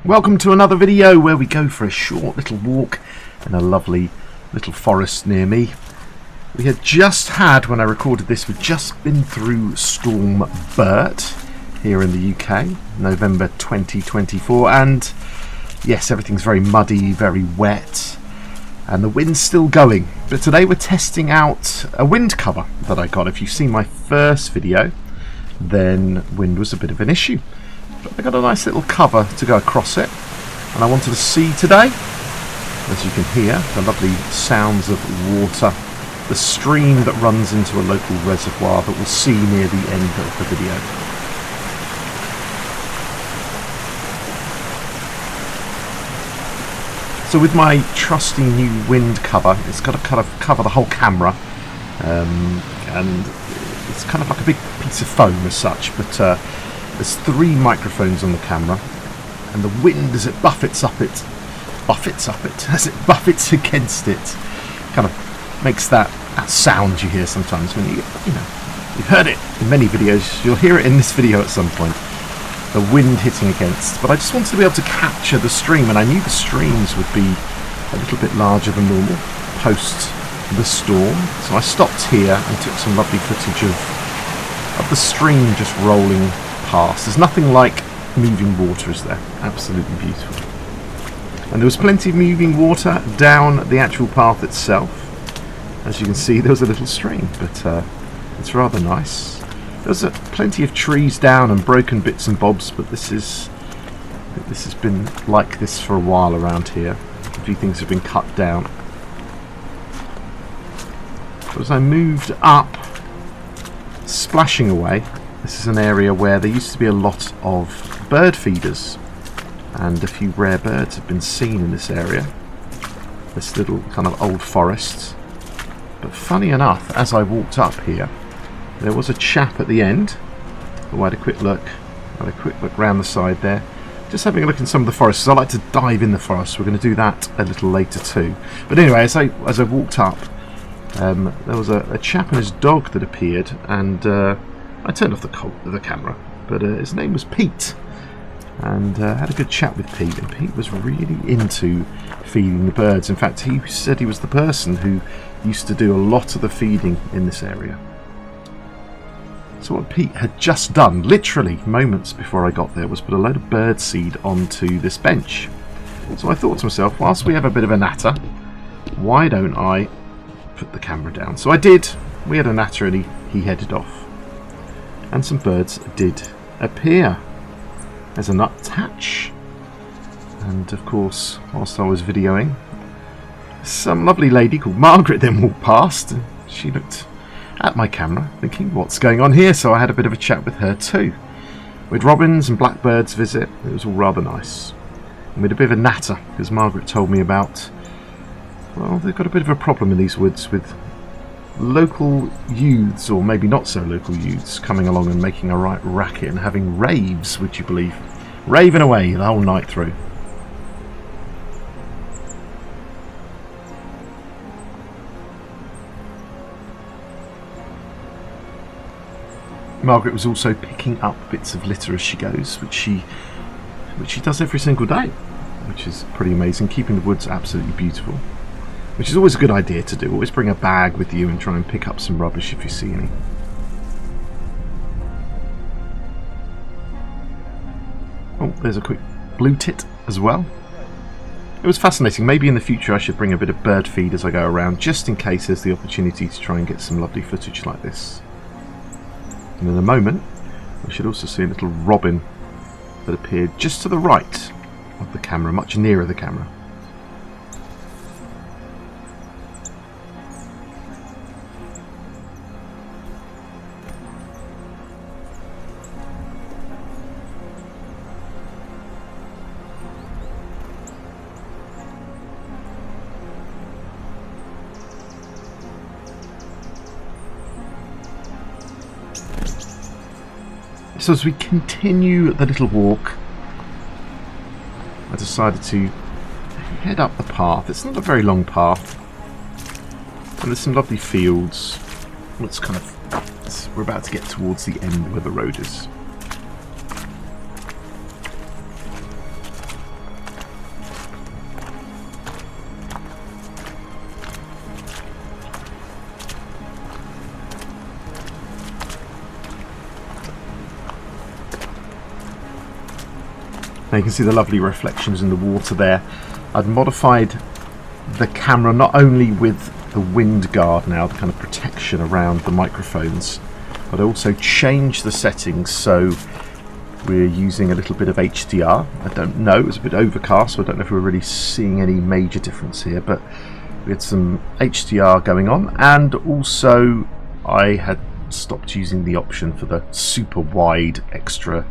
Welcome to another video where we go for a short little walk in a lovely little forest near me. We had just had, when I recorded this, we'd just been through Storm Bert here in the UK, November 2024, and yes, everything's very muddy, very wet, and the wind's still going. But today we're testing out a wind cover that I got. If you've seen my first video, then wind was a bit of an issue. But I got a nice little cover to go across it, and I wanted to see today, as you can hear, the lovely sounds of water, the stream that runs into a local reservoir that we'll see near the end of the video. So with my trusty new wind cover, it's got to kind of cover the whole camera, and it's kind of like a big piece of foam as such, but there's 3 microphones on the camera, and the wind as it buffets against it, kind of makes that sound you hear sometimes when you've heard it in many videos. You'll hear it in this video at some point, the wind hitting against. But I just wanted to be able to capture the stream, and I knew the streams would be a little bit larger than normal post the storm. So I stopped here and took some lovely footage of the stream just rolling past. There's nothing like moving water, is there? Absolutely beautiful. And there was plenty of moving water down the actual path itself. As you can see, there was a little stream, but it's rather nice. There's plenty of trees down and broken bits and bobs, but this has been like this for a while around here. A few things have been cut down. But as I moved up, splashing away, this is an area where there used to be a lot of bird feeders, and a few rare birds have been seen in this area, this little kind of old forest. But funny enough, as I walked up here, there was a chap at the end who had a quick look round the side there, just having a look in some of the forests. I like to dive in the forest. We're going to do that a little later too. But anyway, as I walked up, there was a chap and his dog that appeared, and I turned off the camera, but his name was Pete, and had a good chat with Pete, and Pete was really into feeding the birds. In fact, he said he was the person who used to do a lot of the feeding in this area. So what Pete had just done, literally moments before I got there, was put a load of bird seed onto this bench. So I thought to myself, whilst we have a bit of a natter, why don't I put the camera down? So I did. We had a natter, and he headed off. And some birds did appear. There's a Nuthatch, and of course, whilst I was videoing, some lovely lady called Margaret then walked past. She looked at my camera thinking, what's going on here? So I had a bit of a chat with her too. We had robins and blackbirds visit. It was all rather nice. And we had a bit of a natter, because Margaret told me about, well, they've got a bit of a problem in these woods with local youths, or maybe not so local youths, coming along and making a right racket and having raves, would you believe? Raving away the whole night through. Margaret was also picking up bits of litter as she goes, which she does every single day, which is pretty amazing, keeping the woods absolutely beautiful. Which is always a good idea to do. Always bring a bag with you and try and pick up some rubbish if you see any. Oh, there's a quick blue tit as well. It was fascinating. Maybe in the future I should bring a bit of bird feed as I go around, just in case there's the opportunity to try and get some lovely footage like this. And in a moment, we should also see a little robin that appeared just to the right of the camera, much nearer the camera. So as we continue the little walk, I decided to head up the path. It's not a very long path, and there's some lovely fields. It's kind of, we're about to get towards the end where the road is. Now you can see the lovely reflections in the water there. I'd modified the camera not only with the wind guard now, the kind of protection around the microphones, but I also changed the settings so we're using a little bit of HDR. I don't know, it was a bit overcast, so I don't know if we're really seeing any major difference here, but we had some HDR going on, and also I had stopped using the option for the super wide extra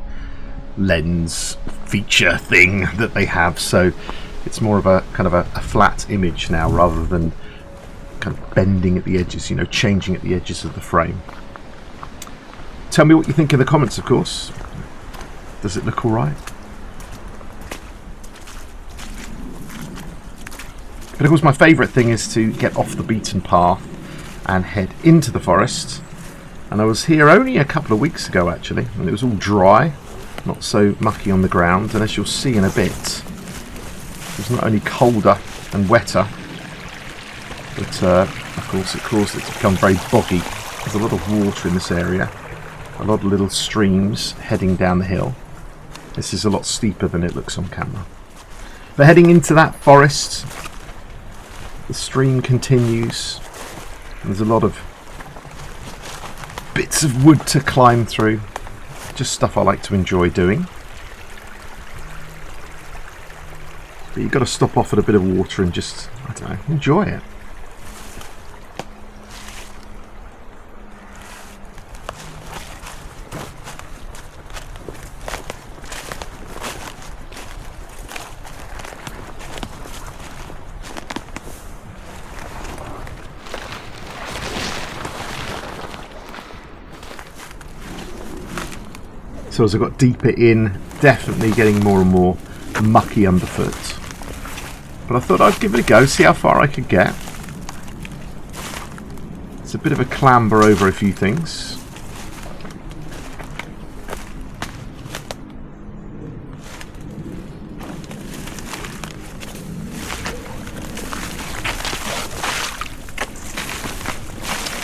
lens feature thing that they have, so it's more of a kind of a flat image now rather than kind of bending at the edges, you know, changing at the edges of the frame. Tell me what you think in the comments, of course. Does it look alright? But of course my favourite thing is to get off the beaten path and head into the forest. And I was here only a couple of weeks ago actually, and it was all dry, not so mucky on the ground, and as you'll see in a bit, it was not only colder and wetter, but of course it caused it to become very boggy. There's a lot of water in this area, a lot of little streams heading down the hill. This is a lot steeper than it looks on camera. But heading into that forest, the stream continues. There's a lot of bits of wood to climb through. Just stuff I like to enjoy doing. But you've got to stop off at a bit of water and just, I don't know, enjoy it. So as I got deeper in, definitely getting more and more mucky underfoot. But I thought I'd give it a go, see how far I could get. It's a bit of a clamber over a few things.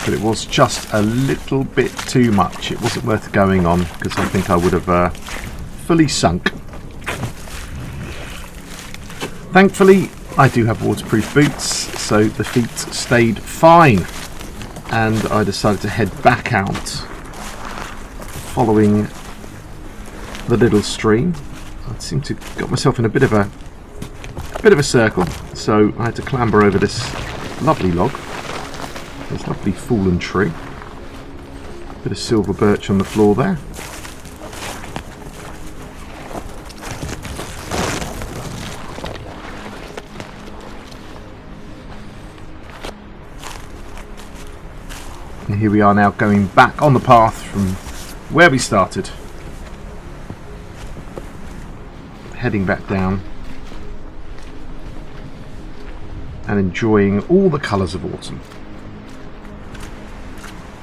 But it was just a little bit too much. It wasn't worth going on because I think I would have fully sunk. Thankfully I do have waterproof boots, so the feet stayed fine, and I decided to head back out following the little stream. I seem to have got myself in a bit of a circle, so I had to clamber over this lovely log. This lovely fallen tree. Bit of silver birch on the floor there. And here we are now going back on the path from where we started. Heading back down. And enjoying all the colours of autumn.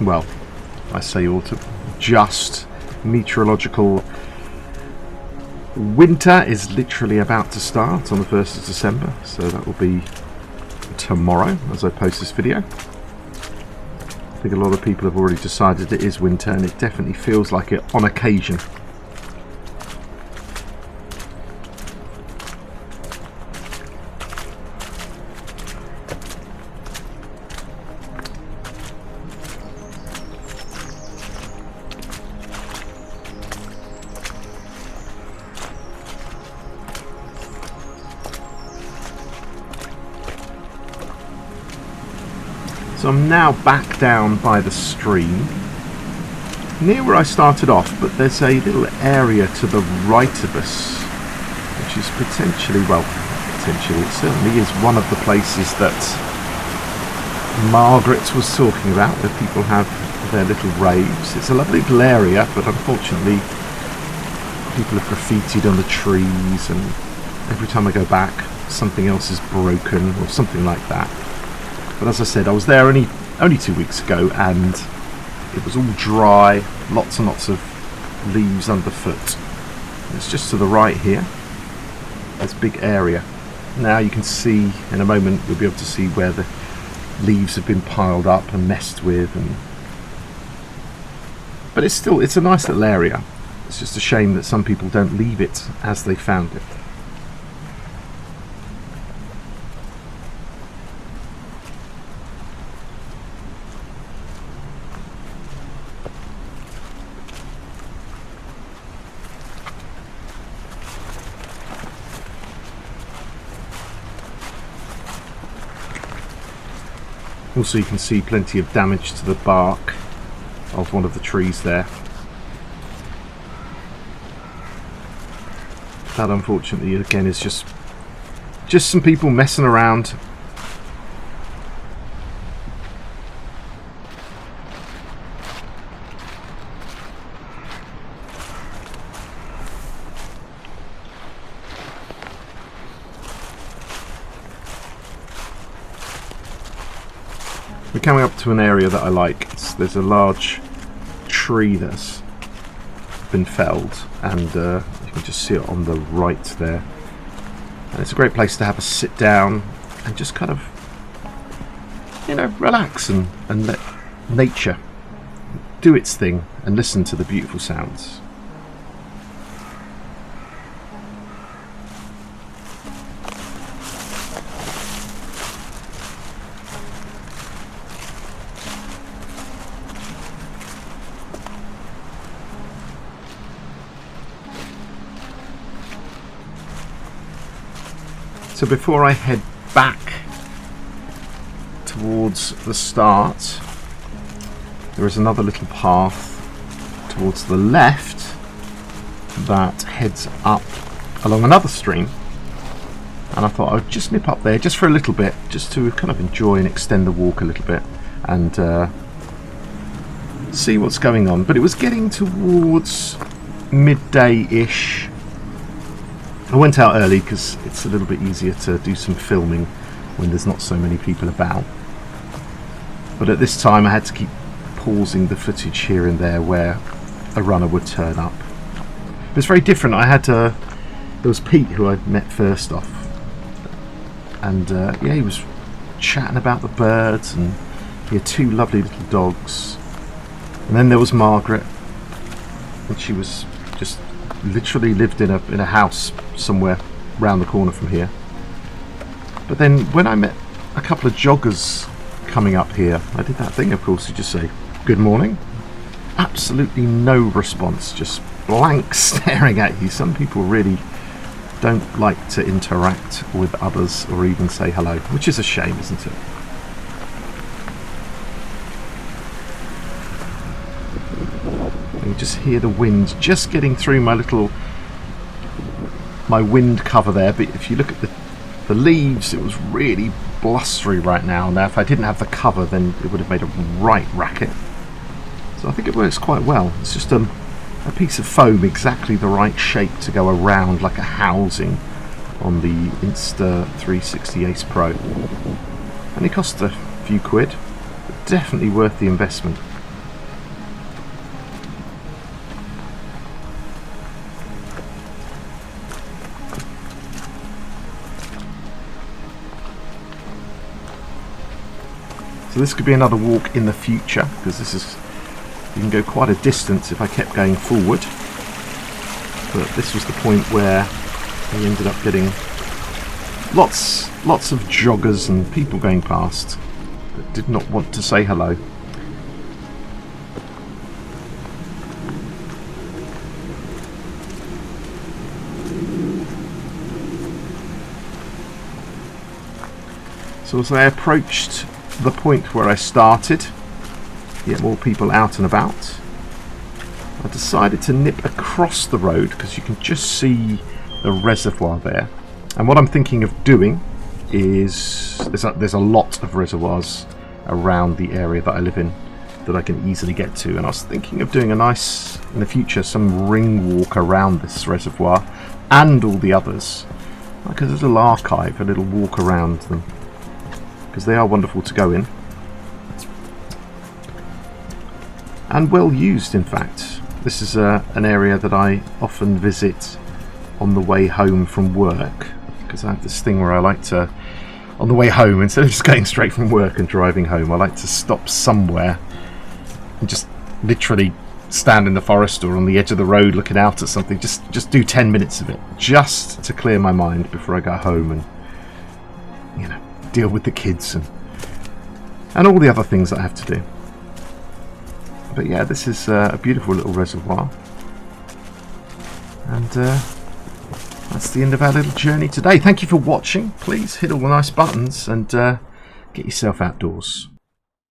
Well, I say autumn, just meteorological winter is literally about to start on the 1st of December, so that will be tomorrow as I post this video. I think a lot of people have already decided it is winter, and it definitely feels like it on occasion. So I'm now back down by the stream, near where I started off, but there's a little area to the right of us, which is potentially, well, potentially, it certainly is one of the places that Margaret was talking about, where people have their little raves. It's a lovely little area, but unfortunately people have graffitied on the trees, and every time I go back something else is broken or something like that. But as I said, I was there only 2 weeks ago, and it was all dry, lots and lots of leaves underfoot. It's just to the right here. There's a big area. Now you can see, in a moment you'll be able to see where the leaves have been piled up and messed with, but it's a nice little area. Now you can see in a moment you'll be able to see where the leaves have been piled up and messed with, and but it's a nice little area. It's just a shame that some people don't leave it as they found it. Also, you can see plenty of damage to the bark of one of the trees there. That, unfortunately, again, is just some people messing around. We're coming up to an area that I like. There's a large tree that's been felled, and you can just see it on the right there. And it's a great place to have a sit down and just kind of, you know, relax and let nature do its thing and listen to the beautiful sounds. So before I head back towards the start, there is another little path towards the left that heads up along another stream, and I thought I would just nip up there just for a little bit, just to kind of enjoy and extend the walk a little bit and see what's going on. But it was getting towards midday-ish. I went out early because it's a little bit easier to do some filming when there's not so many people about. But at this time I had to keep pausing the footage here and there where a runner would turn up. It was very different. I had there was Pete, who I'd met first off, and yeah, he was chatting about the birds, and he had two lovely little dogs. And then there was Margaret, and she was just literally lived in a house somewhere round the corner from here. But then when I met a couple of joggers coming up here, I did that thing, of course, you just say good morning. Absolutely no response, just blank staring at you. Some people really don't like to interact with others or even say hello, which is a shame, isn't it? You just hear the wind just getting through my wind cover there. But if you look at the leaves, it was really blustery right now. Now if I didn't have the cover, then it would have made a right racket. So I think it works quite well. It's just a piece of foam, exactly the right shape to go around like a housing on the Insta360 Ace Pro. And it cost a few quid, but definitely worth the investment. So this could be another walk in the future, because you can go quite a distance if I kept going forward. But this was the point where we ended up getting lots of joggers and people going past that did not want to say hello. So as I approached the point where I started, get more people out and about, I decided to nip across the road because you can just see the reservoir there. And what I'm thinking of doing is there's a lot of reservoirs around the area that I live in that I can easily get to, and I was thinking of doing a nice, in the future, some ring walk around this reservoir and all the others, like a little archive, a little walk around them, because they are wonderful to go in. And well used, in fact. This is an area that I often visit on the way home from work, because I have this thing where I like to, on the way home, instead of just going straight from work and driving home, I like to stop somewhere and just literally stand in the forest or on the edge of the road looking out at something, just do 10 minutes of it, just to clear my mind before I go home and, you know, deal with the kids and all the other things that I have to do. But yeah, this is a beautiful little reservoir, and that's the end of our little journey today. Thank you for watching. Please hit all the nice buttons and get yourself outdoors.